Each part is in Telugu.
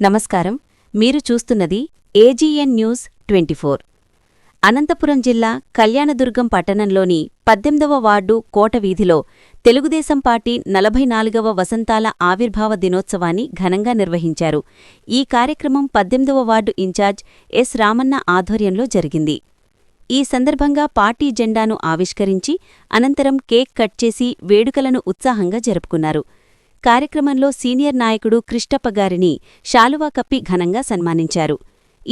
నమస్కారం. మీరు చూస్తున్నది ఏజీఎన్ న్యూస్ 24. అనంతపురం జిల్లా కళ్యాణదుర్గం పట్టణంలోని 18వ వార్డు కోట వీధిలో తెలుగుదేశం పార్టీ 44వ వసంతాల ఆవిర్భావ దినోత్సవాన్ని ఘనంగా నిర్వహించారు. ఈ కార్యక్రమం 18వ వార్డు ఇన్ఛార్జ్ ఎస్ రామన్న ఆధ్వర్యంలో జరిగింది. ఈ సందర్భంగా పార్టీ జెండాను ఆవిష్కరించి అనంతరం కేక్ కట్ చేసి వేడుకలను ఉత్సాహంగా జరుపుకున్నారు. కార్యక్రమంలో సీనియర్ నాయకుడు కృష్ణప్ప గారిని శాలువా కప్పి ఘనంగా సన్మానించారు.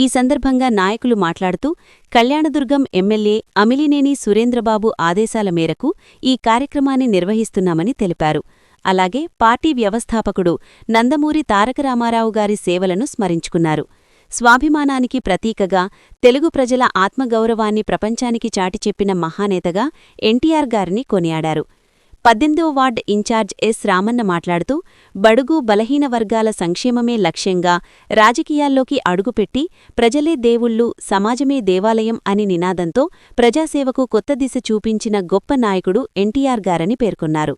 ఈ సందర్భంగా నాయకులు మాట్లాడుతూ కళ్యాణదుర్గం ఎమ్మెల్యే అమిలినేని సురేంద్రబాబు ఆదేశాల మేరకు ఈ కార్యక్రమాన్ని నిర్వహిస్తున్నామని తెలిపారు. అలాగే పార్టీ వ్యవస్థాపకుడు నందమూరి తారక రామారావు గారి సేవలను స్మరించుకున్నారు. స్వాభిమానానికి ప్రతీకగా తెలుగు ప్రజల ఆత్మగౌరవాన్ని ప్రపంచానికి చాటిచెప్పిన మహానేతగా ఎన్టీఆర్ గారిని కొనియాడారు. 18వ వార్డు ఇన్ఛార్జ్ ఎస్ రామన్న మాట్లాడుతూ బడుగు బలహీన వర్గాల సంక్షేమమే లక్ష్యంగా రాజకీయాల్లోకి అడుగుపెట్టి ప్రజలే దేవుళ్ళు, సమాజమే దేవాలయం అని నినాదంతో ప్రజాసేవకు కొత్త దిశ చూపించిన గొప్ప నాయకుడు ఎన్టీఆర్ గారని పేర్కొన్నారు.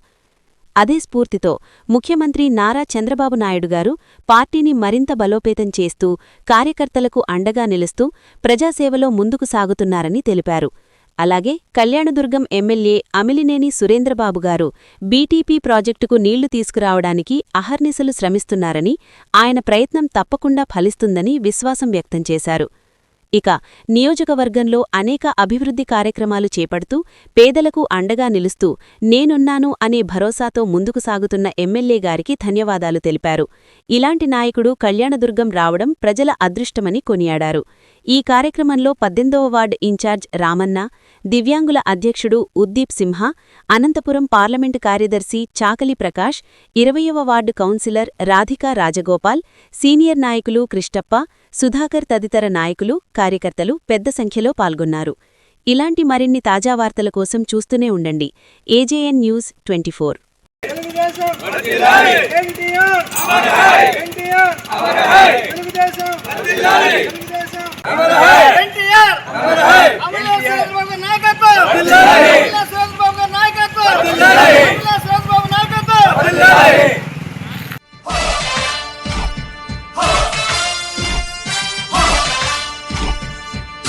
అదే స్ఫూర్తితో ముఖ్యమంత్రి నారా చంద్రబాబు నాయుడు గారు పార్టీని మరింత బలోపేతం చేస్తూ కార్యకర్తలకు అండగా నిలుస్తూ ప్రజాసేవలో ముందుకు సాగుతున్నారని తెలిపారు. అలాగే కళ్యాణదుర్గం ఎమ్మెల్యే అమిలినేని సురేంద్రబాబు గారు బీటీపీ ప్రాజెక్టుకు నీళ్లు తీసుకురావడానికి అహర్నిశలు శ్రమిస్తున్నారని, ఆయన ప్రయత్నం తప్పకుండా ఫలిస్తుందని విశ్వాసం వ్యక్తం చేశారు. ఇక నియోజకవర్గంలో అనేక అభివృద్ధి కార్యక్రమాలు చేపడుతూ పేదలకు అండగా నిలుస్తూ నేనున్నాను అనే భరోసాతో ముందుకు సాగుతున్న ఎమ్మెల్యే గారికి ధన్యవాదాలు తెలిపారు. ఇలాంటి నాయకుడు కళ్యాణదుర్గం రావడం ప్రజల అదృష్టమని కొనియాడారు. ఈ కార్యక్రమంలో 18వ వార్డు ఇన్ఛార్జ్ రామన్న, దివ్యాంగుల అధ్యక్షుడు ఉద్దీప్ సింహ, అనంతపురం పార్లమెంటు కార్యదర్శి చాకలి ప్రకాష్, 20వ ward councillor Radhika Rajagopal, senior నాయకులు కృష్ణప్ప, సుధాకర్ తదితర నాయకులు, కార్యకర్తలు పెద్ద సంఖ్యలో పాల్గొన్నారు. ఇలాంటి మరిన్ని తాజా వార్తల కోసం చూస్తూనే ఉండండి ఏజేఎన్ న్యూస్ 24.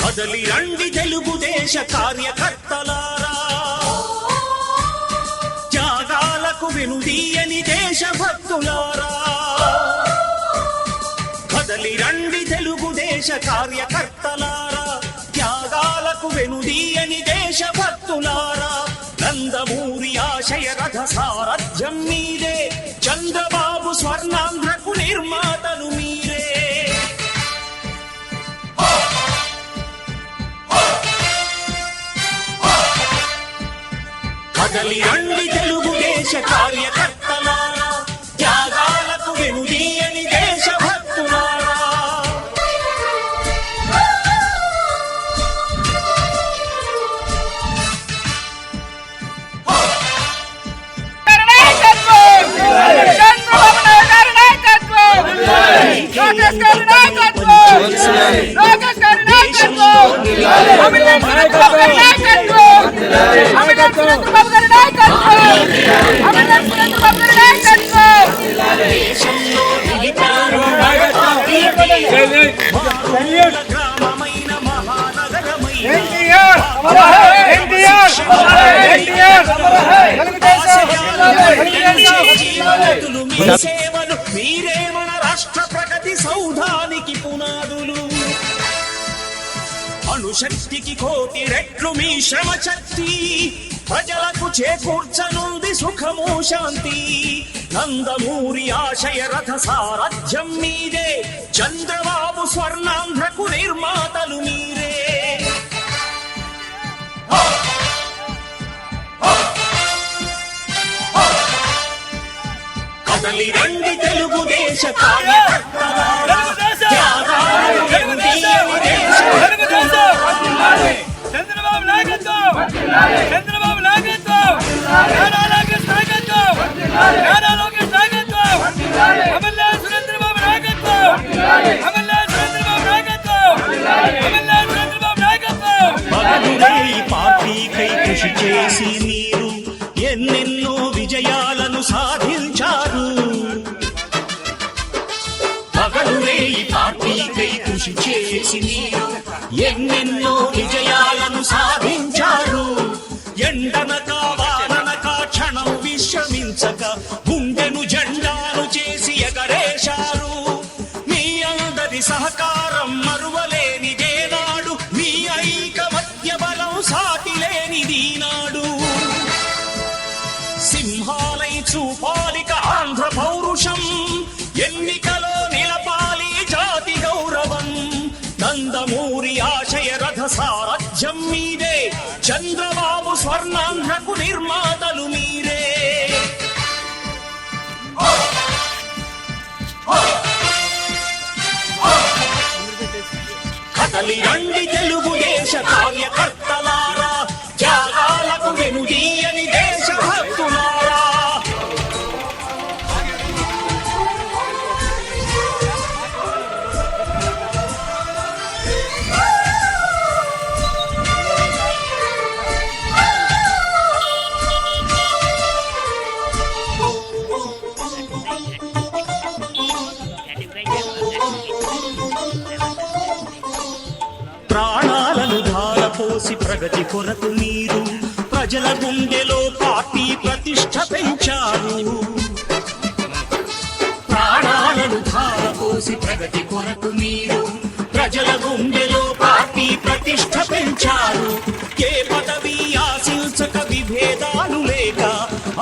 కదలి రండి తెలుగుదేశ కార్యకర్తలారా, త్యాగాలకు వెనుదీయని దేశభక్తులారా. కదలి రండి తెలుగుదేశ కార్యకర్తలారా, త్యాగాలకు వెనుదీయని దేశభక్తులారా. నందమూరి ఆశయ రథ సారథ్యం మీరే, చంద్రబాబు స్వర్ణాంధ్రకు నిర్మాతలు మీరే. కదలి రండి తెలుగుదేశ కార్యకర్తలారా, త్యాగాలకు వెనుదీయని దేశభక్తులారా. గ్రామమైన మహానగరమైన మీ సేవలు మీరే మన రాష్ట్ర ప్రగతి సౌధానికి పునాదులు. అణుశక్తికి కోటి రెట్లు మీ శ్రమ శక్తి, ప్రజలకు చేకూర్చనుంది సుఖము శాంతి. నందమూరి ఆశయ రథ సారథ్యం మీదే, చంద్రబాబు స్వర్ణాంధ్రకు నిర్మాతలు మీరే. కదలి రండి తెలుగుదేశ కార్యకర్తలారా, త్యాగాలకు వెనుదీయని దేశభక్తులారా. చంద్రబాబు నాయకత్వం, చంద్రబాబు నాయకత్వం, నారా లోకేష్ నాయకత్వం, నారా లోకేష్ నాయకత్వం, ఎమ్మెల్యే సురేంద్రబాబు నాయకత్వం, ఎమ్మెల్యే సురేంద్రబాబు నాయకత్వం, ఎమ్మెల్యే సురేంద్రబాబు నాయకత్వం. పగలురే పార్టీకై కృషి చేసి మీరు ఎన్నెన్నో విజయాలను సాధించారు. పగలురే చేసి మీరు ఎన్నెన్నో విజయాలను సాధించారు. ఎండనక వాననక క్షణం విశ్రమించక గుండెను జెండాను చేసి ఎగరేశారు. మీ అందరి సహకారం మరువలేనిదే నాడు, మీ ఐకమత్య బలం సాటిలేనిది నాడు. సింహాలై చూపాలిక ఆంధ్ర పౌరుషం, ఎన్నికలో నిలపాలి జాతి గౌరవం. నందమూరి ఆశయ రథ సారథ్యం మీదే, చంద్రబాబు స్వర్ణాంధ్రకు నిర్మాతలు మీరే. కదలి రండి తెలుగుదేశ కార్యకర్తలారా, త్యాగాలకు వెనుదీయని దేశభక్తులారా. ప్రాణాలను ధారపోసి ప్రగతి కొరకు మీరు ప్రజల గుండెలో పార్టీ ప్రతిష్ఠ పెంచారు. ప్రాణాలను ధారపోసి ప్రగతి కొరకు మీరు ప్రజల గుండెలో పార్టీ ప్రతిష్ఠ పెంచారు. ఏ పదవి ఆశించక విభేదాలు లేక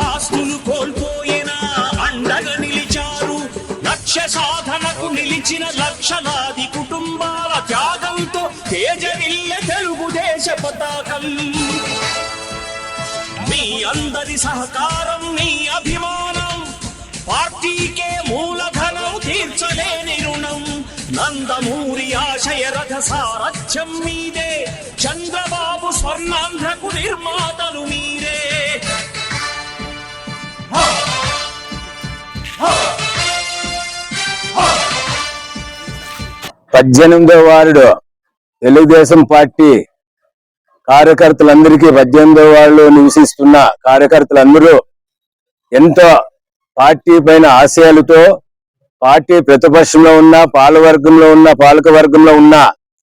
ఆస్తులు కోల్పోయినా అండగా నిలిచారు. లక్ష్య సాధనకు నిలిచిన లక్షలాది కుటుంబాల త్యాగంతో తేజరిల్లె తెలుగుదేశ పతాకం. మీ అందరి సహకారం, మీ అభిమానం పార్టీకే మూలధనం, తీర్చలేని రుణం. నందమూరి ఆశయ రథ సారథ్యం మీదే, చంద్రబాబు స్వర్ణాంధ్రకు నిర్మాతలు మీరే. 18వ వార్డు తెలుగుదేశం పార్టీ కార్యకర్తలందరికీ 18వ వార్డులో నివసిస్తున్న కార్యకర్తలందరూ ఎంతో పార్టీ పైన ఆశయాలతో, పార్టీ ప్రతిపక్షంలో ఉన్న పాలకవర్గంలో ఉన్న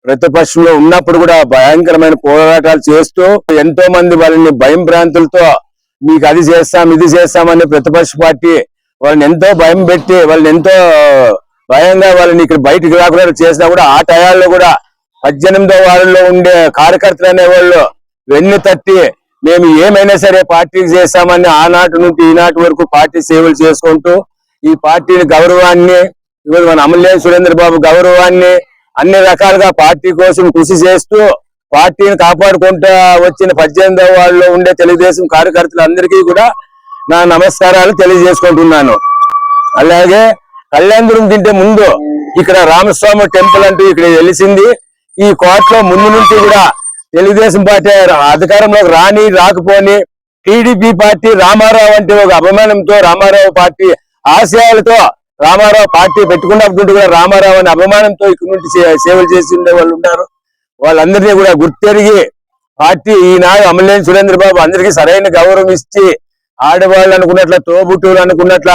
ప్రతిపక్షంలో ఉన్నప్పుడు కూడా భయంకరమైన పోరాటాలు చేస్తూ ఎంతో మంది వాళ్ళని భయం భ్రాంతులతో మీకు అది చేస్తాం ఇది చేస్తామని ప్రతిపక్ష పార్టీ వాళ్ళని ఎంతో భయం పెట్టి వాళ్ళని ఎంతో భయంగా వాళ్ళని ఇక్కడ బయటికి రాకుండా చేసినా కూడా ఆ టయాల్లో కూడా 18వ వార్డులో ఉండే కార్యకర్తలు అనేవాళ్ళు వెన్ను తట్టి మేము ఏమైనా సరే పార్టీకి చేస్తామని ఆనాటి నుండి ఈనాటి వరకు పార్టీ సేవలు చేసుకుంటూ ఈ పార్టీని గౌరవాన్ని, మన అమలేని సురేంద్ర బాబు గౌరవాన్ని అన్ని రకాలుగా పార్టీ కోసం కృషి చేస్తూ పార్టీని కాపాడుకుంటూ వచ్చిన 18వ వార్డులో ఉండే తెలుగుదేశం కార్యకర్తలందరికీ కూడా నా నమస్కారాలు తెలియజేసుకుంటున్నాను. అలాగే కళ్యాణదుర్గం తింటే ముందు ఇక్కడ రామస్వామి టెంపుల్ అంటూ ఇక్కడ వెలిసింది. ఈ కోటలో ముందు నుంచి కూడా తెలుగుదేశం పార్టీ అధికారంలోకి రాకపోని టీడీపీ పార్టీ రామారావు అంటే ఒక అభిమానంతో, రామారావు పార్టీ ఆశయాలతో రామారావు పార్టీ పెట్టుకున్నప్పుడు కూడా రామారావు అనే అభిమానంతో ఇక్కడ నుండి సేవలు చేసి ఉండే వాళ్ళు ఉన్నారు. వాళ్ళందరినీ కూడా గుర్తెరిగి పార్టీ ఈనాడు అమలేని సురేంద్ర బాబు అందరికీ సరైన గౌరవం ఇచ్చి ఆడవాళ్ళు అనుకున్నట్ల, తోబుట్టువులు అనుకున్నట్ల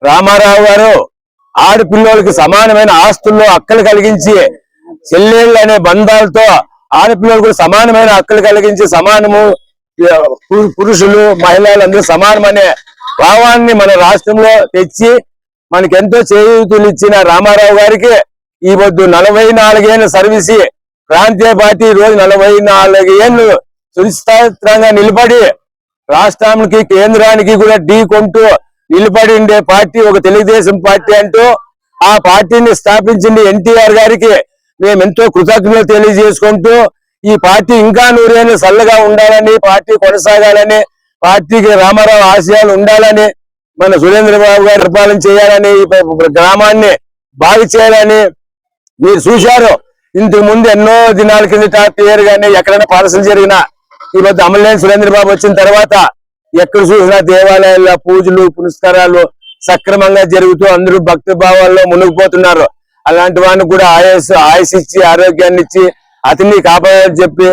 రామారావు గారు ఆడపిల్లలకి సమానమైన ఆస్తుల్లో హక్కులు కలిగించి, చెల్లెళ్ళు అనే బంధాలతో ఆడపిల్లలు కూడా సమానమైన హక్కులు కలిగించి, సమానము పురుషులు మహిళలు అందరూ సమానమనే భావాన్ని మన రాష్ట్రంలో తెచ్చి మనకెంతో చేయూతులు ఇచ్చిన రామారావు గారికి ఈ పొద్దు 44 ఏళ్ళ సర్వీసి ప్రాంతీయ పార్టీ రోజు 44 ఏళ్ళు సుస్థిరంగా నిలబడి రాష్ట్రానికి కేంద్రానికి కూడా ఢీ కొంటూ నిలబడి ఉండే పార్టీ ఒక తెలుగుదేశం పార్టీ అంటూ ఆ పార్టీని స్థాపించింది ఎన్టీఆర్ గారికి మేము ఎంతో కృతజ్ఞతలు తెలియజేసుకుంటూ ఈ పార్టీ ఇంకా 100 ఏళ్ళు చల్లగా ఉండాలని, పార్టీ కొనసాగాలని, పార్టీకి రామారావు ఆశయాలు ఉండాలని, మన సురేంద్ర బాబు గారు పరిపాలన చేయాలని, గ్రామాన్ని బాగు చేయాలని మీరు చూశారు. ఇంతకు ముందు ఎన్నో దినాల కిందట పేరు కానీ ఎక్కడైనా పాలసీలు జరిగినా ఈ మధ్య అమలేని సురేంద్ర బాబు వచ్చిన తర్వాత ఎక్కడ చూసినా దేవాలయాల్లో పూజలు పునస్కారాలు సక్రమంగా జరుగుతూ అందరూ భక్తి భావాల్లో మునిగిపోతున్నారు. అలాంటి వాడిని కూడా ఆయుష్ ఇచ్చి ఆరోగ్యాన్ని ఇచ్చి అతన్ని కాపాడాలని చెప్పి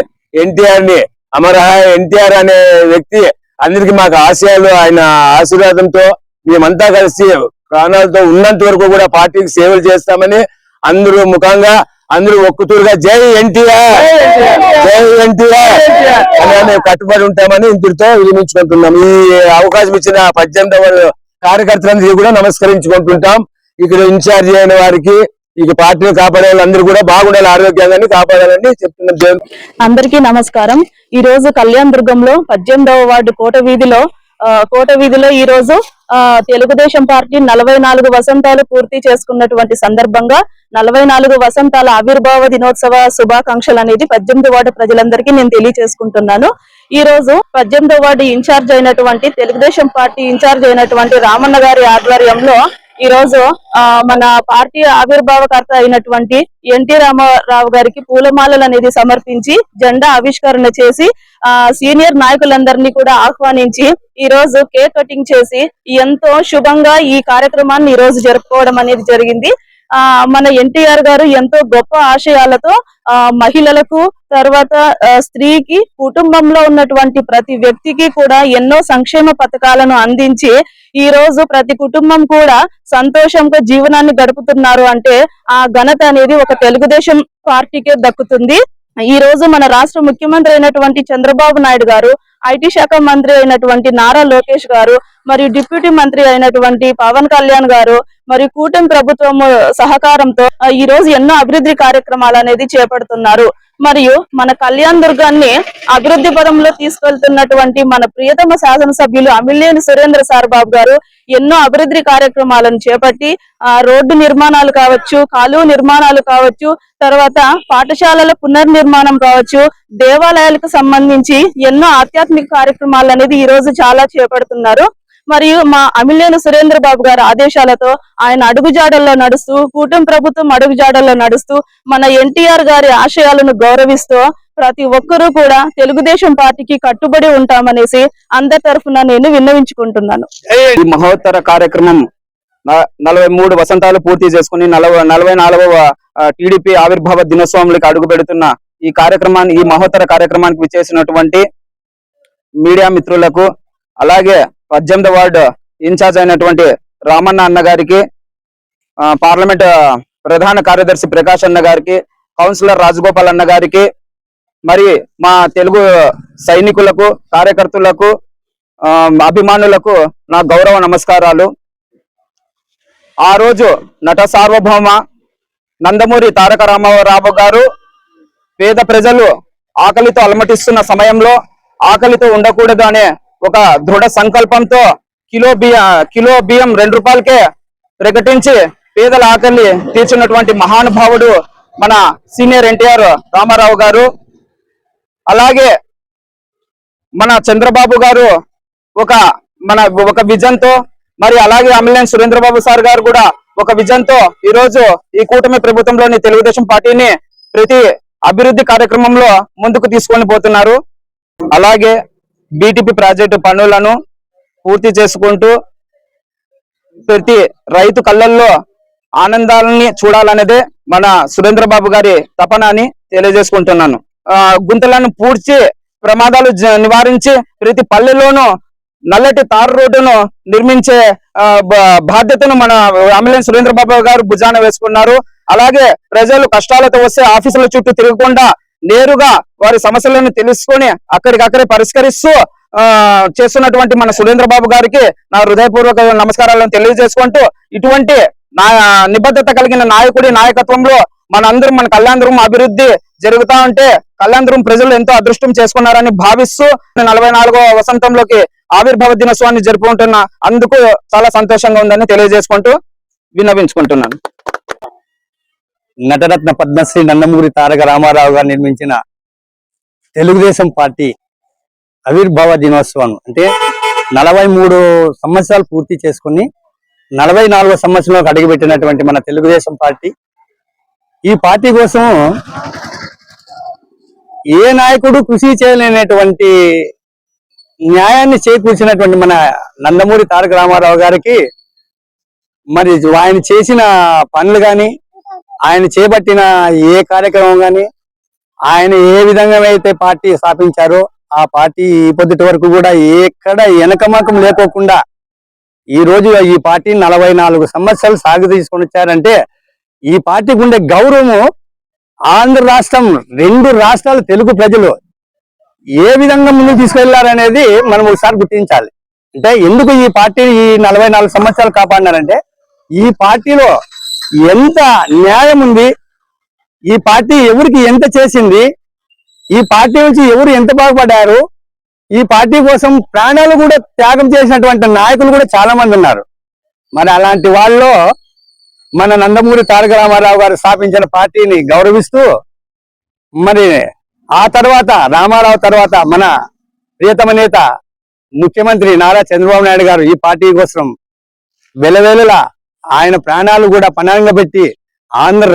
ఎన్టీఆర్ అనే వ్యక్తి అందరికి మాకు ఆశయాలు, ఆయన ఆశీర్వాదంతో మేమంతా కలిసి ప్రాణాలతో ఉన్నంత వరకు కూడా పార్టీకి సేవలు చేస్తామని అందరూ ముఖంగా అందరూ ఒక్కుతూరుగా జై ఎన్టీఆర్ జై ఎన్టీఆర్ అని మేము కట్టుబడి ఉంటామని ఇంతటితో విరమించుకుంటున్నాం. ఈ అవకాశం ఇచ్చిన 18వ కార్యకర్తలందరికీ కూడా నమస్కరించుకుంటుంటాం. ఇక్కడ ఇన్ఛార్జి అయిన వారికి, ఇక పార్టీని కాపాడే వాళ్ళందరూ కూడా బాగుండాలి, ఆరోగ్యంగా కాపాడాలని చెప్తున్నాం. అందరికీ నమస్కారం. ఈ రోజు కళ్యాణ్ దుర్గంలో 18వ వార్డు కోట వీధిలో ఈ రోజు తెలుగుదేశం పార్టీ 44 వసంతాలు పూర్తి చేసుకున్నటువంటి సందర్భంగా 44 వసంతాల ఆవిర్భావ దినోత్సవ శుభాకాంక్షలు అనేది 18వ వార్డు ప్రజలందరికీ నేను తెలియజేసుకుంటున్నాను. ఈ రోజు 18వ వార్డు ఇన్ఛార్జ్ అయినటువంటి తెలుగుదేశం పార్టీ ఇన్ఛార్జ్ అయినటువంటి రామన్న గారి ఆధ్వర్యంలో ఈ రోజు మన పార్టీ ఆవిర్భావకర్త అయినటువంటి ఎన్టీ రామారావు గారికి పూలమాలలు అనేది సమర్పించి జెండా ఆవిష్కరణ చేసి సీనియర్ నాయకులందరినీ కూడా ఆహ్వానించి ఈ రోజు కేక్ కటింగ్ చేసి ఎంతో శుభంగా ఈ కార్యక్రమాన్ని ఈ రోజు జరుపుకోవడం అనేది జరిగింది. మన ఎన్టీఆర్ గారు ఎంతో గొప్ప ఆశయాలతో మహిళలకు, తర్వాత స్త్రీకి, కుటుంబంలో ఉన్నటువంటి ప్రతి వ్యక్తికి కూడా ఎన్నో సంక్షేమ పథకాలను అందించి ఈ రోజు ప్రతి కుటుంబం కూడా సంతోషంగా జీవనాన్ని గడుపుతున్నారు అంటే ఆ ఘనత అనేది ఒక తెలుగుదేశం పార్టీకే దక్కుతుంది. ఈ రోజు మన రాష్ట్ర ముఖ్యమంత్రి అయినటువంటి చంద్రబాబు నాయుడు గారు, ఐటీ శాఖ మంత్రి అయినటువంటి నారా లోకేష్ గారు, మరియు డిప్యూటీ మంత్రి అయినటువంటి పవన్ కళ్యాణ్ గారు, మరియు కూటమి ప్రభుత్వం సహకారంతో ఈ రోజు ఎన్నో అభివృద్ధి కార్యక్రమాలు అనేది చేపడుతున్నారు. మరియు మన కళ్యాణ్ దుర్గాన్ని అభివృద్ధి పదంలో తీసుకెళ్తున్నటువంటి మన ప్రియతమ శాసనసభ్యులు అమిలేని సురేంద్ర సార్ బాబు గారు ఎన్నో అభివృద్ధి కార్యక్రమాలను చేపట్టి రోడ్డు నిర్మాణాలు కావచ్చు, కాలువ నిర్మాణాలు కావచ్చు, తర్వాత పాఠశాలల పునర్నిర్మాణం కావచ్చు, దేవాలయాలకు సంబంధించి ఎన్నో ఆధ్యాత్మిక కార్యక్రమాలు అనేది ఈ రోజు చాలా చేపడుతున్నారు. మరియు మా అమిలేని సురేంద్ర బాబు గారి ఆదేశాలతో ఆయన అడుగుజాడల్లో నడుస్తూ, కూటమి ప్రభుత్వం అడుగుజాడల్లో నడుస్తూ, మన ఎన్టీఆర్ గారి ఆశయాలను గౌరవిస్తూ ప్రతి ఒక్కరూ కూడా తెలుగుదేశం పార్టీకి కట్టుబడి ఉంటామనేసి అందరి తరఫున నేను విన్నవించుకుంటున్నాను. ఈ మహోత్తర కార్యక్రమం 43 వసంతాలు పూర్తి చేసుకుని 44వ టీడీపీ ఆవిర్భావ దినోత్సవంలోకి అడుగు పెడుతున్న ఈ మహోత్తర కార్యక్రమానికి విచ్చేసినటువంటి మీడియా మిత్రులకు, అలాగే 18వ వార్డు ఇన్ఛార్జ్ అయినటువంటి రామన్న అన్న గారికి, పార్లమెంట్ ప్రధాన కార్యదర్శి ప్రకాష్ అన్న గారికి, కౌన్సిలర్ రాజగోపాల్ అన్న గారికి, మరి మా తెలుగు సైనికులకు, కార్యకర్తలకు, అభిమానులకు నా గౌరవ నమస్కారాలు. ఆ రోజు నట సార్వభౌమ నందమూరి తారక రామారావు గారు పేద ప్రజలు ఆకలితో అలమటిస్తున్న సమయంలో ఆకలితో ఉండకూడదు అనే ఒక దృఢ సంకల్పంతో కిలో బియ్యం 2 రూపాయలకే ప్రకటించి పేదల ఆకలి తీర్చినటువంటి మహానుభావుడు మన సీనియర్ ఎన్టీఆర్ రామారావు గారు. అలాగే మన చంద్రబాబు గారు ఒక విజన్ తో, మరి అలాగే అమిలేని సురేంద్రబాబు సార్ గారు కూడా ఒక విజన్ తో ఈ రోజు ఈ కూటమి ప్రభుత్వంలోని తెలుగుదేశం పార్టీని ప్రతి అభివృద్ధి కార్యక్రమంలో ముందుకు తీసుకొని పోతున్నారు. అలాగే బీటీపీ ప్రాజెక్టు పనులను పూర్తి చేసుకుంటూ ప్రతి రైతు కళ్ళల్లో ఆనందాలని చూడాలనేదే మన సురేంద్రబాబు గారి తపన అని తెలియజేసుకుంటున్నాను. గుంతలను పూడ్చి ప్రమాదాలు నివారించి ప్రతి పల్లెలోనూ నల్లటి తారు రోడ్డును నిర్మించే బాధ్యతను మన అమిలేని సురేంద్రబాబు గారు భుజాన వేసుకున్నారు. అలాగే ప్రజలు కష్టాలతో వస్తే ఆఫీసుల చుట్టూ తిరగకుండా నేరుగా వారి సమస్యలను తెలుసుకొని అక్కడికక్కడే పరిష్కరిస్తూ చేస్తున్నటువంటి మన సురేంద్రబాబు గారికి నా హృదయపూర్వక నమస్కారాలను తెలియజేసుకుంటూ, ఇటువంటి నిబద్ధత కలిగిన నాయకుడి నాయకత్వంలో మన కళ్యాణదుర్గం అభివృద్ధి జరుగుతా ఉంటే కళ్యాణదుర్గం ప్రజలు ఎంతో అదృష్టం చేసుకున్నారని భావిస్తూ 44వ వసంతంలోకి ఆవిర్భావ దినోత్సవాన్ని జరుపుకుంటున్న అందుకు చాలా సంతోషంగా ఉందని తెలియజేసుకుంటూ విన్నవించుకుంటున్నాను. నటరత్న పద్మశ్రీ నందమూరి తారక రామారావు గారు నిర్మించిన తెలుగుదేశం పార్టీ ఆవిర్భావ దినోత్సవం అంటే 43 సంవత్సరాలు పూర్తి చేసుకుని 44వ సంవత్సరంలోకి అడుగుపెట్టినటువంటి మన తెలుగుదేశం పార్టీ, ఈ పార్టీ కోసం ఏ నాయకుడు కృషి చేయలేనటువంటి న్యాయాన్ని చేకూర్చినటువంటి మన నందమూరి తారక రామారావు గారికి మరి ఆయన చేసిన పనులు కానీ, ఆయన చేపట్టిన ఏ కార్యక్రమం కానీ, ఆయన ఏ విధంగా అయితే పార్టీ స్థాపించారో ఆ పార్టీ ఈ పొద్దుటి వరకు కూడా ఎక్కడ వెనకమకం లేకోకుండా ఈ రోజు ఈ పార్టీ 44 సంవత్సరాలు సాగు తీసుకొని వచ్చారంటే ఈ పార్టీకి ఉండే గౌరవము ఆంధ్ర రాష్ట్రం 2 రాష్ట్రాల తెలుగు ప్రజలు ఏ విధంగా ముందుకు తీసుకెళ్లారనేది మనం ఒకసారి గుర్తించాలి. అంటే ఎందుకు ఈ పార్టీ ఈ 44 సంవత్సరాలు కాపాడినారంటే ఈ పార్టీలో ఎంత న్యాయం ఉంది, ఈ పార్టీ ఎవరికి ఎంత చేసింది, ఈ పార్టీ నుంచి ఎవరు ఎంత బాగుపడ్డారు, ఈ పార్టీ కోసం ప్రాణాలు కూడా త్యాగం చేసినటువంటి నాయకులు కూడా చాలా మంది ఉన్నారు. మరి అలాంటి వాళ్ళలో మన నందమూరి తారక రామారావు గారు స్థాపించిన పార్టీని గౌరవిస్తూ, మరి ఆ తర్వాత రామారావు తర్వాత మన ప్రియతమ నేత ముఖ్యమంత్రి నారా చంద్రబాబు నాయుడు గారు ఈ పార్టీ కోసం వెలవేలలా ఆయన ప్రాణాలు కూడా పణంగా పెట్టి ఆంధ్ర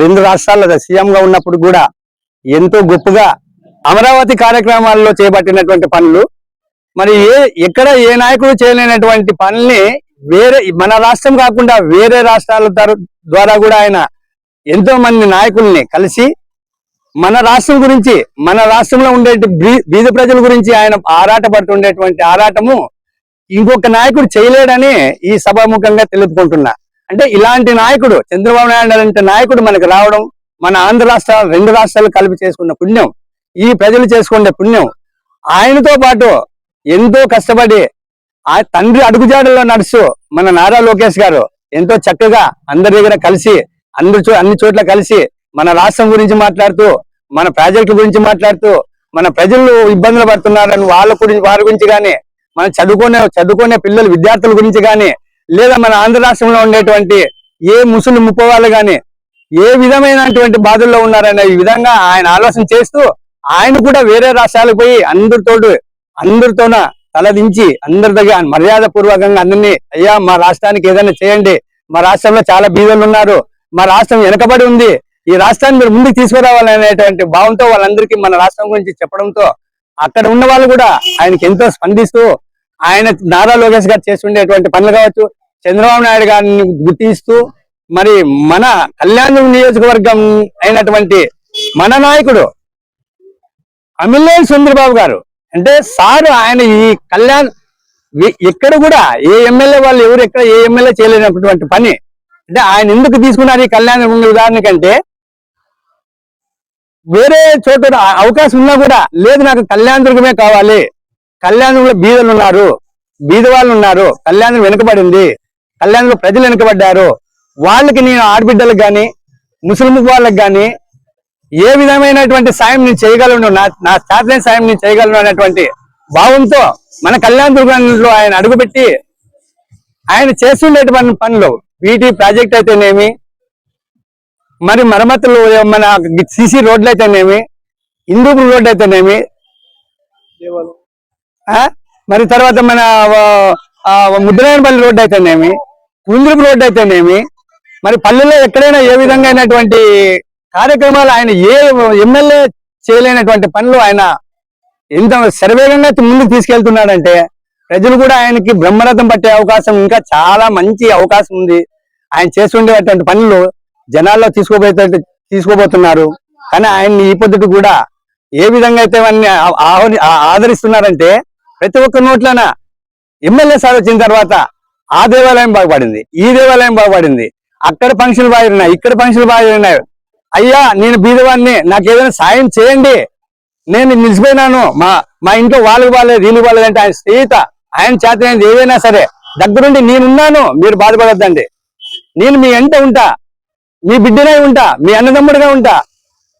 రెండు రాష్ట్రాల సీఎంగా ఉన్నప్పుడు కూడా ఎంతో గొప్పగా అమరావతి కార్యక్రమాల్లో చేపట్టినటువంటి పనులు, మరి ఎక్కడ ఏ నాయకుడు చేయలేనటువంటి పనుల్ని వేరే మన రాష్ట్రం కాకుండా వేరే రాష్ట్రాల ద్వారా కూడా ఆయన ఎంతో మంది నాయకుల్ని కలిసి మన రాష్ట్రం గురించి, మన రాష్ట్రంలో ఉండే బీద ప్రజల గురించి ఆయన ఆరాటపడుతుండేటువంటి ఆరాటము ఇంకొక నాయకుడు చేయలేడని ఈ సభాముఖంగా తెలుపుకుంటున్నా. అంటే ఇలాంటి నాయకుడు చంద్రబాబు నాయుడు అంటే నాయకుడు మనకు రావడం, మన ఆంధ్ర రాష్ట్రాలు 2 రాష్ట్రాలు కలిపి చేసుకున్న పుణ్యం, ఈ ప్రజలు చేసుకునే పుణ్యం. ఆయనతో పాటు ఎంతో కష్టపడి ఆ తండ్రి అడుగుజాడల్లో నడుస్తూ మన నారా లోకేష్ గారు ఎంతో చక్కగా అందరి దగ్గర కలిసి అన్ని చోట్ల కలిసి మన రాష్ట్రం గురించి మాట్లాడుతూ, మన ప్రాజెక్టుల గురించి మాట్లాడుతూ, మన ప్రజలు ఇబ్బందులు పడుతున్నారని వారి గురించి కానీ, మన చదువుకునే పిల్లలు విద్యార్థుల గురించి కానీ, లేదా మన ఆంధ్ర రాష్ట్రంలో ఉండేటువంటి ఏ ముసలి ముప్పవాళ్ళు కానీ ఏ విధమైనటువంటి బాధల్లో ఉన్నారనే ఈ విధంగా ఆయన ఆలోచన చేస్తూ ఆయన కూడా వేరే రాష్ట్రాలకు పోయి అందరితోన తలదించి అందరి దగ్గర మర్యాద పూర్వకంగా అందరినీ, అయ్యా మా రాష్ట్రానికి ఏదైనా చేయండి, మా రాష్ట్రంలో చాలా బీదలు ఉన్నారు, మా రాష్ట్రం వెనకబడి ఉంది, ఈ రాష్ట్రాన్ని మీరు ముందుకు తీసుకురావాలనేటువంటి భావంతో వాళ్ళందరికీ మన రాష్ట్రం గురించి చెప్పడంతో అక్కడ ఉన్న వాళ్ళు కూడా ఆయనకి ఎంతో స్పందిస్తూ ఆయన నారా లోకేష్ గారు చేస్తుండేటువంటి పనులు కావచ్చు, చంద్రబాబు నాయుడు గారిని గుర్తిస్తూ, మరి మన కళ్యాణం నియోజకవర్గం అయినటువంటి మన నాయకుడు అమిలేని చంద్రబాబు గారు అంటే సార్ ఆయన ఈ కళ్యాణ్ ఎక్కడ కూడా ఏ ఎమ్మెల్యే వాళ్ళు ఎవరు ఎక్కడ ఏ ఎమ్మెల్యే చేయలేనటువంటి పని. అంటే ఆయన ఎందుకు తీసుకున్నారు ఈ కళ్యాణం ఉదాహరణకంటే వేరే చోట అవకాశం ఉన్నా కూడా లేదు, నాకు కళ్యాణదుర్గమే కావాలి, కళ్యాణంలో బీదలు ఉన్నారు, బీద వాళ్ళు ఉన్నారు, కళ్యాణం వెనుకబడింది, కళ్యాణంలో ప్రజలు వెనుకబడ్డారు, వాళ్ళకి నేను ఆడబిడ్డలకు కానీ ముస్లిం వాళ్ళకి కానీ ఏ విధమైనటువంటి సాయం నేను చేయగలను, నా చేతనైన సాయం నేను చేయగలను అనేటువంటి భావంతో మన కళ్యాణదుర్గంలో ఆయన అడుగుపెట్టి ఆయన చేస్తుండేటువంటి పనులు వీటి ప్రాజెక్ట్ అయితేనేమి, మరి మరమ్మతులు మన సిసి రోడ్లు అయితేనేమి, హిందూపురం రోడ్డు అయితేనేమి, మరి తర్వాత మన ముద్రాయనపల్లి రోడ్డు అయితేనేమి, కుంద్రుపు రోడ్డు అయితేనేమి, మరి పల్లెల్లో ఎక్కడైనా ఏ విధంగా అయినటువంటి కార్యక్రమాలు ఆయన ఏ ఎమ్మెల్యే చేయలేనటువంటి పనులు ఆయన ఎంత శరవేగంగా ముందుకు తీసుకెళ్తున్నాడంటే ప్రజలు కూడా ఆయనకి బ్రహ్మరథం పట్టే అవకాశం ఇంకా చాలా మంచి అవకాశం ఉంది. ఆయన చేస్తుండేటువంటి పనులు జనాల్లో తీసుకోబోతున్నారు. కానీ ఆయన్ని ఈ పొద్దుట కూడా ఏ విధంగా అయితే ఆదరిస్తున్నారంటే ప్రతి ఒక్క నోట్లన ఎమ్మెల్యే సార్ వచ్చిన తర్వాత ఆ దేవాలయం బాగుపడింది, ఈ దేవాలయం బాగుపడింది, అక్కడ ఫంక్షన్లు బాగున్నాయి, ఇక్కడ ఫంక్షన్లు బాగున్నాయి, అయ్యా నేను బీదవాడిని, నాకు ఏదైనా సాయం చేయండి, నేను నిలిచిపోయినాను, మా ఇంట్లో వాళ్ళకి బాగాలేదు వీళ్ళు బాగాలేదంటే ఆయన స్నేహిత ఆయన చేతనైంది ఏదైనా సరే దగ్గరుండి నేనున్నాను, మీరు బాధపడద్దండి, నేను మీ వెంట ఉంటా, మీ బిడ్డనే ఉంటా, మీ అన్నదమ్ముడిగా ఉంటా,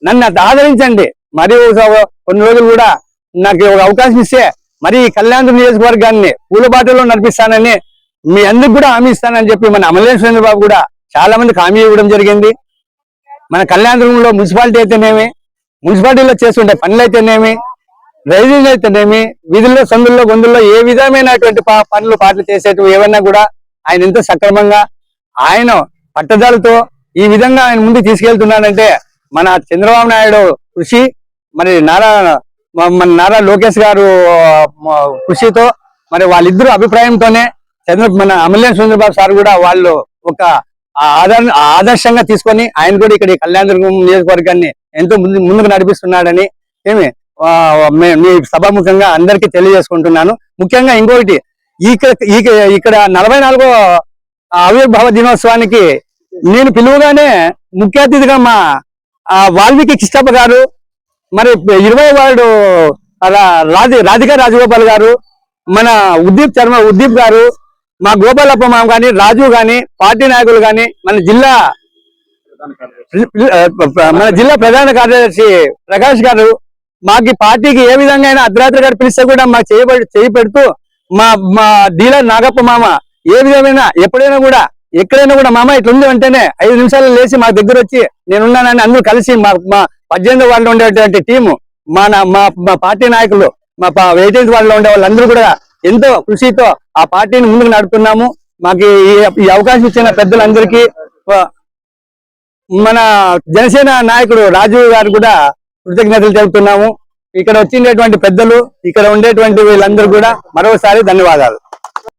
నన్ను ఆదరించండి, మరి కొన్ని రోజులు కూడా నాకు ఒక అవకాశం ఇస్తే మరి కళ్యాణ నియోజకవర్గాన్ని పూలబాటలో నడిపిస్తానని మీ అందరికి కూడా హామీ ఇస్తానని చెప్పి మన అమలేశ్వర చంద్రబాబు కూడా చాలా మందికి హామీ ఇవ్వడం జరిగింది. మన కళ్యాణదుర్గంలో మున్సిపాలిటీ అయితేనేమి, మున్సిపాలిటీలో చేస్తుండే పనులు అయితేనేమి, రైజింగ్ అయితేనేమి, వీధుల్లో సందుల్లో గొంతుల్లో ఏ విధమైనటువంటి పాటలు చేసేటివి ఏమన్నా కూడా ఆయన ఎంతో సక్రమంగా ఆయన పట్టుదలతో ఈ విధంగా ఆయన ముందుకు తీసుకెళ్తున్నాడంటే మన చంద్రబాబు నాయుడు కృషి, మరి నారా లోకేష్ గారు కృషితో, మరి వాళ్ళిద్దరు అభిప్రాయంతోనే మన అమలేని చంద్రబాబు సార్ కూడా వాళ్ళు ఒక ఆదర్శంగా తీసుకొని ఆయన కూడా ఇక్కడ కళ్యాణదుర్గం నియోజకవర్గాన్ని ఎంతో ముందుకు నడిపిస్తున్నాడని మీ సభాముఖంగా అందరికీ తెలియజేసుకుంటున్నాను. ముఖ్యంగా ఇంకొకటి ఇక్కడ 44వ ఆవిర్భావ దినోత్సవానికి నేను పిలువగానే ముఖ్య అతిథిగా మా వాల్మీకి కృష్ణప్ప గారు, మరి 20 వార్డు రాధికా రాజగోపాల్ గారు, మన ఉద్దీప్ గారు, మా గోపాలప్ప మామ గాని, రాజు గాని, పార్టీ నాయకులు గాని, మన జిల్లా ప్రధాన కార్యదర్శి ప్రకాష్ గారు మాకు పార్టీకి ఏ విధంగా అయినా అర్ధరాత్రి గారు పిలిస్తే కూడా మాకు చేయి పెడుతూ మా డీలర్ నాగప్ప మామ ఏ విధమైన ఎప్పుడైనా కూడా ఎక్కడైనా కూడా మామ ఇట్లుంది అంటేనే 5 నిమిషాలు లేచి మా దగ్గర వచ్చి నేనున్నానని అందరూ కలిసి మా 18వ వార్డులో ఉండేటువంటి టీము మా పార్టీ నాయకులు మా 18th వార్డులో ఉండే వాళ్ళందరూ కూడా ఎంతో కృషితో ఆ పార్టీని ముందుకు నడుపుతున్నాము. మాకు ఈ అవకాశం ఇచ్చిన పెద్దలందరికీ మన జనసేన నాయకుడు రాజు గారు కూడా కృతజ్ఞతలు తెలుపుతున్నాము. ఇక్కడ వచ్చినటువంటి పెద్దలు, ఇక్కడ ఉండేటువంటి వీళ్ళందరూ కూడా మరోసారి ధన్యవాదాలు.